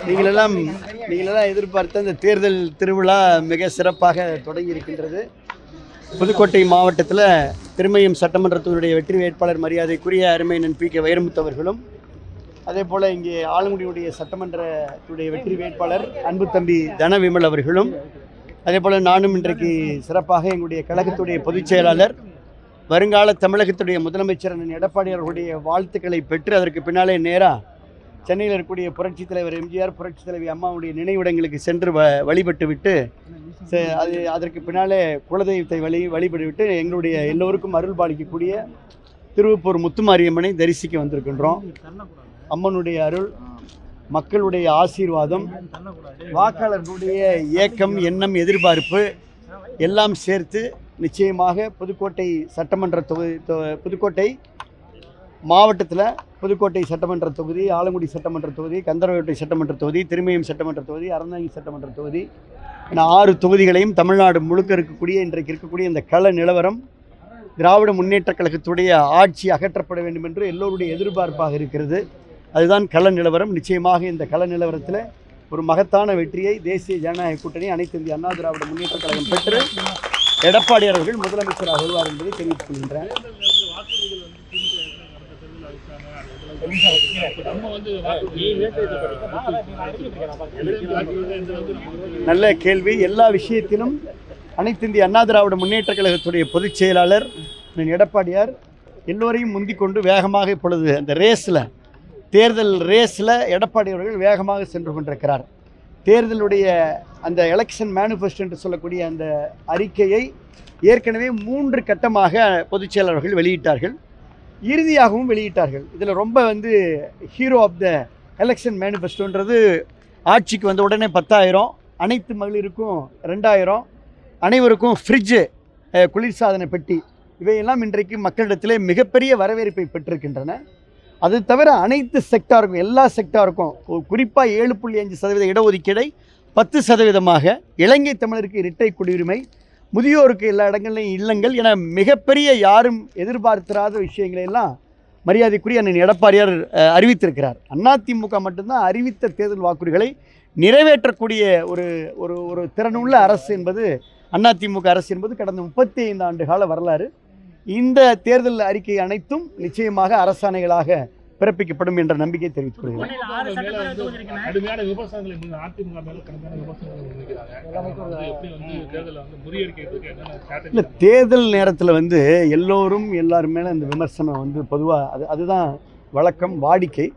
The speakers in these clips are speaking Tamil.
நீங்களெல்லாம் எதிர்பார்த்த இந்த தேர்தல் திருவிழா மிக சிறப்பாக தொடங்கி இருக்கின்றது. புதுக்கோட்டை மாவட்டத்தில் திருமயம் சட்டமன்றத்தினுடைய வெற்றி வேட்பாளர் மரியாதைக்குரிய அருமையண்ணன் பி.கே. வைரமுத்து அவர்களும், அதே போல் இங்கே ஆலங்குடியுடைய சட்டமன்றத்துடைய வெற்றி வேட்பாளர் அன்பு தம்பி தனவிமல் அவர்களும், அதே போல் நானும் இன்றைக்கு சிறப்பாக எங்களுடைய கழகத்துடைய பொதுச் செயலாளர் வருங்கால தமிழகத்துடைய முதலமைச்சர் எடப்பாடி அவர்களுடைய வாழ்த்துக்களை பெற்று அதற்கு பின்னாலே நேராக சென்னையில் இருக்கக்கூடிய புரட்சித் தலைவர் எம்ஜிஆர், புரட்சித் தலைவி அம்மாவுடைய நினைவிடங்களுக்கு சென்று வழிபட்டு விட்டு அதற்கு பின்னாலே குலதெய்வத்தை வழிபட்டு விட்டு எங்களுடைய எல்லோருக்கும் அருள் பாலிக்கக்கூடிய திருவப்பூர் முத்துமாரியம்மனை தரிசிக்க வந்திருக்கின்றோம். அம்மனுடைய அருள், மக்களுடைய ஆசீர்வாதம், வாக்காளர்களுடைய ஏக்கம், எண்ணம், எதிர்பார்ப்பு எல்லாம் சேர்த்து நிச்சயமாக புதுக்கோட்டை சட்டமன்ற புதுக்கோட்டை மாவட்டத்தில் புதுக்கோட்டை சட்டமன்ற தொகுதி, ஆலங்குடி சட்டமன்ற தொகுதி, கந்தரவேட்டை சட்டமன்ற தொகுதி, திருமயம் சட்டமன்ற தொகுதி, அறந்தாங்கி சட்டமன்ற தொகுதி என 6 தொகுதிகளையும் தமிழ்நாடு முழுக்க இன்றைக்கு இருக்கக்கூடிய இந்த கள நிலவரம், திராவிட முன்னேற்றக் கழகத்துடைய ஆட்சி அகற்றப்பட வேண்டும் என்று எல்லோருடைய எதிர்பார்ப்பாக இருக்கிறது. அதுதான் கள நிலவரம். நிச்சயமாக இந்த கள நிலவரத்தில் ஒரு மகத்தான வெற்றியை தேசிய ஜனநாயக கூட்டணி, அனைத்து இந்திய அண்ணா திராவிட முன்னேற்றக் கழகம் பெற்று எடப்பாடி அவர்கள் முதலமைச்சராக வருவார் என்பதை தெரிவித்துக் கொள்கின்றேன். நல்ல கேள்வி. எல்லா விஷயத்திலும் அனைத்து இந்திய அண்ணா திராவிட முன்னேற்ற கழகத்துடைய பொதுச் செயலாளர் எடப்பாடியார் எல்லோரையும் முந்திக் கொண்டு வேகமாக இப்பொழுது அந்த தேர்தல் ரேஸில் எடப்பாடி அவர்கள் வேகமாக சென்று கொண்டிருக்கிறார். தேர்தலுடைய அந்த எலெக்ஷன் மேனிஃபெஸ்டோ என்று சொல்லக்கூடிய அந்த அறிக்கையை ஏற்கனவே 3 கட்டமாக பொதுச் செயலாளர்கள் வெளியிட்டார்கள், இறுதியாகவும் வெளியிட்டார்கள். இதில் ரொம்ப ஹீரோ ஆஃப் த எலெக்ஷன் மேனிஃபெஸ்டோன்றது ஆட்சிக்கு வந்த உடனே 10,000, அனைத்து மகளிருக்கும் 2,000, அனைவருக்கும் ஃப்ரிட்ஜு, குளிர்சாதன பெட்டி, இவையெல்லாம் இன்றைக்கு மக்களிடத்திலே மிகப்பெரிய வரவேற்பை பெற்றிருக்கின்றன. அது தவிர அனைத்து செக்டாருக்கும், எல்லா செக்டாருக்கும் குறிப்பாக 7.5% இடஒதுக்கீடை 10% இலங்கை தமிழருக்கு இரட்டை குடியுரிமை, முதியோருக்கு எல்லா இடங்கள்லையும் இல்லங்கள் என மிகப்பெரிய யாரும் எதிர்பார்த்திராத விஷயங்களையெல்லாம் மரியாதைக்குரிய அண்ணன் எடப்பாடியார் அறிவித்திருக்கிறார். அதிமுக மட்டும்தான் அறிவித்த தேர்தல் வாக்குறுதிகளை நிறைவேற்றக்கூடிய ஒரு திறனுள்ள அரசு என்பது அதிமுக அரசு என்பது கடந்த 35 ஆண்டு கால வரலாறு. இந்த தேர்தல் அறிக்கை அனைத்தும் நிச்சயமாக அரசாணைகளாக பிறப்பிக்கப்படும் என்ற நம்பிக்கை தெரிவித்துக் கொள்கிறேன். இல்லை, தேர்தல் நேரத்தில் எல்லோரும் எல்லாரும் மேலே இந்த விமர்சனம் பொதுவாக அதுதான் வழக்கம், வாடிக்கை.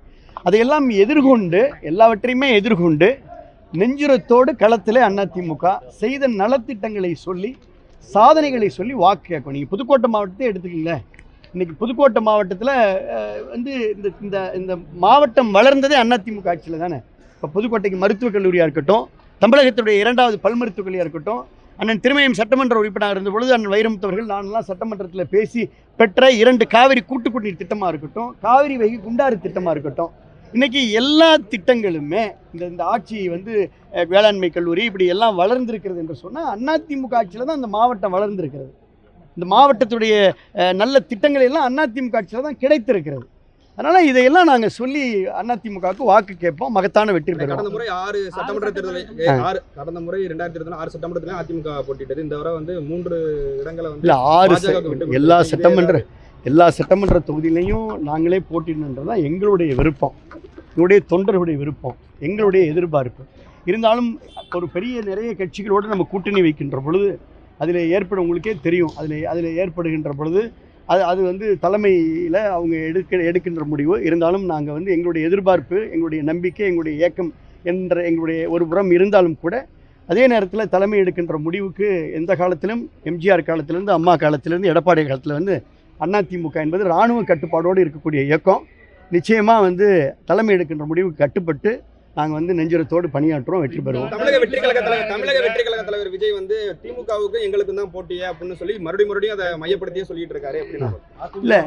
அதையெல்லாம் எதிர்கொண்டு, எல்லாவற்றையுமே எதிர்கொண்டு நெஞ்சுரத்தோடு களத்தில் அதிமுக செய்த நலத்திட்டங்களை சொல்லி, சாதனைகளை சொல்லி வாக்கு கேட்கும். நீங்கள் புதுக்கோட்டை மாவட்டத்தை எடுத்துக்கீங்களேன். இன்றைக்கி புதுக்கோட்டை மாவட்டத்தில் இந்த மாவட்டம் வளர்ந்ததே அதிமுக ஆட்சியில் தானே. இப்போ புதுக்கோட்டைக்கு மருத்துவக் கல்லூரியாக இருக்கட்டும், தமிழகத்துடைய 2வது பல் மருத்துவக் கல்லூரியாக இருக்கட்டும், அண்ணன் திருமயம் சட்டமன்ற உறுப்பினராக இருந்த பொழுது அண்ணன் வைரமுத்து அவர்கள் நானெல்லாம் சட்டமன்றத்தில் பேசி பெற்ற 2 காவிரி கூட்டு குடிநீர் திட்டமாக இருக்கட்டும், காவிரி வைகை குண்டாறு திட்டமாக இருக்கட்டும், இன்றைக்கி எல்லா திட்டங்களுமே இந்த ஆட்சி வேளாண்மை கல்லூரி இப்படி எல்லாம் வளர்ந்திருக்கிறது என்று சொன்னால் அதிமுக ஆட்சியில் தான் இந்த மாவட்டம் வளர்ந்திருக்கிறது. இந்த மாவட்டத்துடைய நல்ல திட்டங்கள் எல்லாம் அதிமுக ஆட்சியில் தான் கிடைத்திருக்கிறது. அதனால் இதையெல்லாம் நாங்கள் சொல்லி அதிமுகவுக்கு வாக்கு கேட்போம், மகத்தான வெற்றி பெறுவோம். கடந்த முறை 6 சட்டமன்ற தேர்தலில் கடந்த முறை 2020 6 சட்டமன்றத்திலும் அதிமுக போட்டிட்டது. இந்த வரை 3 இடங்களை இல்லை 6 எல்லா சட்டமன்ற தொகுதியிலையும் நாங்களே போட்டிடணுன்றது தான் எங்களுடைய விருப்பம், எங்களுடைய தொண்டர்களுடைய விருப்பம், எங்களுடைய எதிர்பார்ப்பு. இருந்தாலும் ஒரு நிறைய கட்சிகளோடு நம்ம கூட்டணி வைக்கின்ற பொழுது அதில் ஏற்படும், உங்களுக்கே தெரியும், அதில் ஏற்படுகின்ற பொழுது அது தலைமையில் அவங்க எடுக்கின்ற முடிவு. இருந்தாலும் நாங்கள் எங்களுடைய எதிர்பார்ப்பு, எங்களுடைய நம்பிக்கை, எங்களுடைய ஏக்கம் என்ற எங்களுடைய ஒரு புறம் இருந்தாலும் கூட அதே நேரத்தில் தலைமை எடுக்கின்ற முடிவுக்கு எந்த காலத்திலும் எம்ஜிஆர் காலத்திலேருந்து, அம்மா காலத்திலேருந்து, எடப்பாடி காலத்தில் அதிமுக என்பது இராணுவ கட்டுப்பாடோடு இருக்கக்கூடிய இயக்கம். நிச்சயமாக தலைமை எடுக்கின்ற முடிவுக்கு கட்டுப்பட்டு நாங்கள் நெஞ்சுரத்தோடு பணியாற்றுறோம், வெற்றி பெறுவோம். தமிழக வெற்றி கழக தலைவர் விஜய் திமுகவுக்கு எங்களுக்கு தான் போட்டியே அப்படின்னு சொல்லி மறுபடியும் அதை மையப்படுத்தியே சொல்லிட்டு இருக்காரு. இல்லை,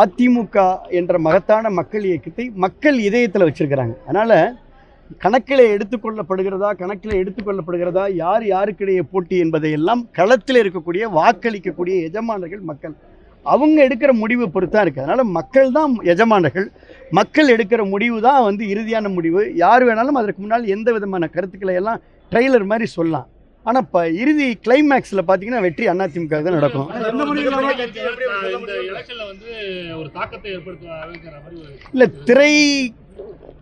அதிமுக என்ற மகத்தான மக்கள் இயக்கத்தை மக்கள் இதயத்தில் வச்சிருக்கிறாங்க. அதனால் கணக்கில் எடுத்துக்கொள்ளப்படுகிறதா யார் யாருக்கிடையே போட்டி என்பதையெல்லாம் களத்தில் இருக்கக்கூடிய வாக்களிக்கக்கூடிய எஜமானர்கள் மக்கள். அவங்க எடுக்கிற முடிவை பொறுத்தான் இருக்குது. அதனால் மக்கள் தான் எஜமானர்கள். மக்கள் எடுக்கிற முடிவு தான் வந்து இறுதியான முடிவு. யார் வேணாலும் அதற்கு முன்னால் எந்த விதமான கருத்துக்களை எல்லாம் ட்ரெய்லர் மாதிரி சொல்லலாம். ஆனால் இப்போ இறுதி கிளைமேக்ஸில் பார்த்தீங்கன்னா வெற்றி அதிமுக தான் நடக்கும். இல்லை,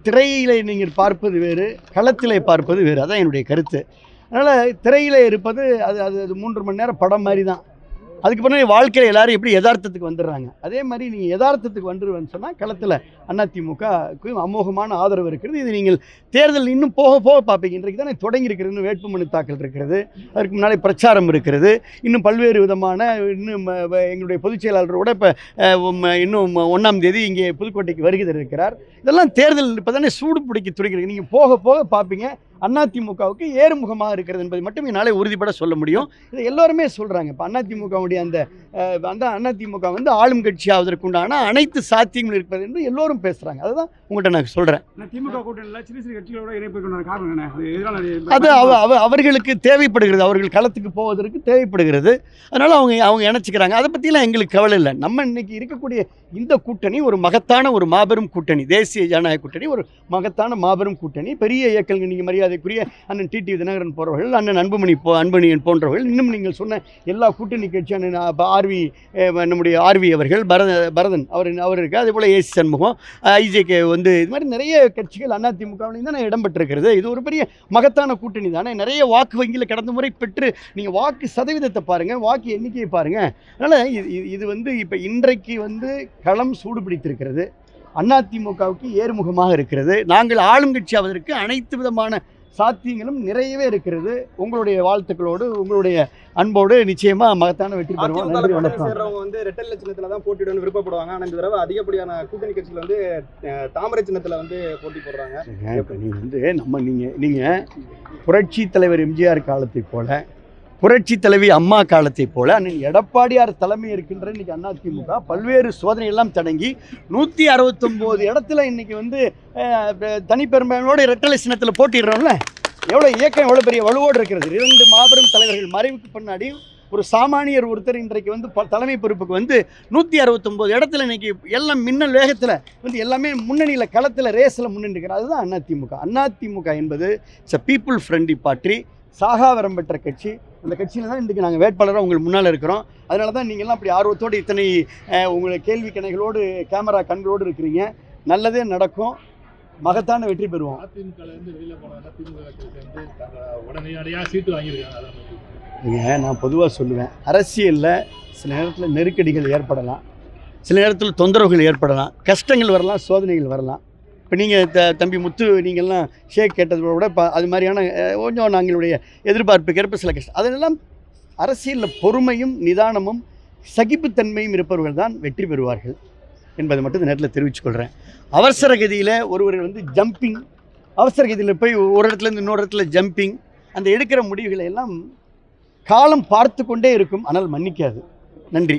திரையில நீங்கள் பார்ப்பது வேறு, களத்திலே பார்ப்பது வேறு. அதான் என்னுடைய கருத்து. அதனால் திரையில் இருப்பது அது 3 மணி நேரம் படம் மாதிரி தான். அதுக்கப்புறம் வாழ்க்கையில் எல்லாரும் எப்படி யதார்த்தத்துக்கு வந்துடுறாங்க. அதே மாதிரி நீங்கள் யதார்த்தத்துக்கு வந்துடுவேன்னு சொன்னால் களத்தில் அதிமுகவுக்கு அமோகமான ஆதரவு இருக்கிறது. இது நீங்கள் தேர்தல் இன்னும் போக போக பார்ப்பீங்க. இன்றைக்கு தானே தொடங்கியிருக்கிறது. வேட்புமனு தாக்கல் இருக்கிறது, அதற்கு முன்னாலே பிரச்சாரம் இருக்கிறது. இன்னும் பல்வேறு விதமான இன்னும் எங்களுடைய பொதுச் செயலாளரோட இப்போ இன்னும் 1ஆம் தேதி இங்கே புதுக்கோட்டைக்கு வருகை இருக்கிறார். இதெல்லாம் தேர்தல் இப்போ தானே சூடு பிடிக்க துடிக்கிறது. நீங்கள் போக போக பார்ப்பீங்க அதிமுகவுக்கு ஏறுமுகமாக இருக்கிறது என்பதை மட்டும் என்னால் உறுதிப்பட சொல்ல முடியும். இதை எல்லோருமே சொல்கிறாங்க. இப்போ அதிமுகவுடைய அந்த அதிமுக வந்து ஆளும் கட்சி ஆவதற்குண்டான அனைத்து சாத்தியங்களும் இருப்பது என்று எல்லோரும் பேசுகிறாங்க. அதுதான் உங்கள்கிட்ட நான் சொல்கிறேன். திமுக கூட்டணியில் சிறு சிறு கட்சிகளோட இணைப்புக்கான காரணம் என்ன? அது அவர்களுக்கு தேவைப்படுகிறது. அவர்கள் களத்துக்கு போவதற்கு தேவைப்படுகிறது. அதனால் அவங்க இணைச்சிக்கிறாங்க. அதை பற்றிலாம் எங்களுக்கு கவலை இல்லை. நம்ம இன்னைக்கு இருக்கக்கூடிய இந்த கூட்டணி ஒரு மகத்தான ஒரு மாபெரும் கூட்டணி. தேசிய ஜனநாயக கூட்டணி ஒரு மகத்தான மாபெரும் கூட்டணி. பெரிய இயக்கங்கள் நீங்கள் மரியாதைக்குரிய அண்ணன் டிடி தினகரன் போன்றவர்கள், அண்ணன் அன்புமணியன் போன்றவர்கள், இன்னும் நீங்கள் சொன்ன எல்லா கூட்டணி கட்சியான நம்முடைய ஆர்வி அவர்கள், பரதன் அவர் இருக்குது. அதே போல் ஏசி சண்முகம், ஐஜேகே வந்து இது மாதிரி நிறைய கட்சிகள் அதிமுகவிலையும் தான் இடம்பெற்றிருக்கிறது. இது ஒரு பெரிய மகத்தான கூட்டணி தானே. நிறைய வாக்கு வங்கியில் கடந்த முறை பெற்று நீங்கள் வாக்கு சதவீதத்தை பாருங்கள், வாக்கு எண்ணிக்கையை பாருங்கள். அதனால் இது வந்து இப்போ இன்றைக்கு வந்து களம் சூடு பிடித்திருக்கிறது. அதிமுகவுக்கு ஏறுமுகமாக இருக்கிறது. நாங்கள் ஆளுங்கட்சி ஆவதற்கு அனைத்து விதமான சாத்தியங்களும் நிறையவே இருக்கிறது. உங்களுடைய வாழ்த்துக்களோடு, உங்களுடைய அன்போடு நிச்சயமாக மகத்தான வெற்றி பெறுவோம். நன்றி, வணக்கம். வந்து ரெட்டை சின்னத்தில் தான் போட்டியிடணும்னு விருப்பப்படுவாங்க. ஆனால் இந்த தடவை அதிகப்படியான கூட்டணி கட்சிகள் வந்து தாமரை சின்னத்தில் வந்து போட்டி போடுறாங்க. இப்போ நீங்கள் புரட்சி தலைவர் எம்ஜிஆர் காலத்தை போல, புரட்சி தலைவி அம்மா காலத்தை போல அண்ணன் எடப்பாடியார் தலைமை இருக்கின்ற இன்னைக்கு அதிமுக பல்வேறு சோதனை எல்லாம் தொடங்கி 169 இடத்துல இன்னைக்கு வந்து தனிப்பெரும்பான்மையோடு இரட்டலை சின்னத்தில் போட்டிடுறோம்ல. எவ்வளோ இயக்கம் எவ்வளோ பெரிய வலுவோடு இருக்கிறது. 2 மாபெரும் தலைவர்கள் மறைவுக்கு பின்னாடி ஒரு சாமானியர் ஒருத்தர் இன்றைக்கு வந்து தலைமை பொறுப்புக்கு வந்து 169 இடத்துல இன்னைக்கு எல்லாம் மின்னல் வேகத்தில் வந்து எல்லாமே முன்னணியில் களத்தில் ரேஸில் முன்னின்றுக்கிறார். அதுதான் அதிமுக என்பது it's a people friendly party, சாகாவரம் பெற்ற கட்சி. அந்த கட்சியில் தான் இன்றைக்கு நாங்கள் வேட்பாளராக உங்களுக்கு முன்னால் இருக்கிறோம். அதனால தான் நீங்கள்லாம் அப்படி ஆர்வத்தோடு இத்தனை உங்களை கேள்வி கணைகளோடு கேமரா கண்களோடு இருக்கிறீங்க. நல்லதே நடக்கும். மகத்தான வெற்றி பெறுவோம். நான் பொதுவாக சொல்லுவேன், அரசியலில் சில நேரத்தில் நெருக்கடிகள் ஏற்படலாம், சில நேரத்தில் தொந்தரவுகள் ஏற்படலாம், கஷ்டங்கள் வரலாம், சோதனைகள் வரலாம். இப்போ நீங்கள் தம்பி முத்து நீங்கள்லாம் ஷேக் கேட்டதோட விட இப்போ அது மாதிரியான கொஞ்சம் நாங்களுடைய எதிர்பார்ப்புக்கேற்ப சில கஷ்டம். அதெல்லாம் அரசியலில் பொறுமையும் நிதானமும் சகிப்புத்தன்மையும் இருப்பவர்கள் தான் வெற்றி பெறுவார்கள் என்பதை மட்டும் இந்த நேரத்தில் தெரிவித்துக்கொள்கிறேன். அவசர கதியில் ஒருவர் வந்து ஜம்பிங், அவசர கதியில் போய் ஒரு இடத்துலேருந்து இன்னொரு இடத்துல ஜம்பிங், அந்த எடுக்கிற முடிவுகளை எல்லாம் காலம் பார்த்து கொண்டே இருக்கும், ஆனால் மன்னிக்காது. நன்றி.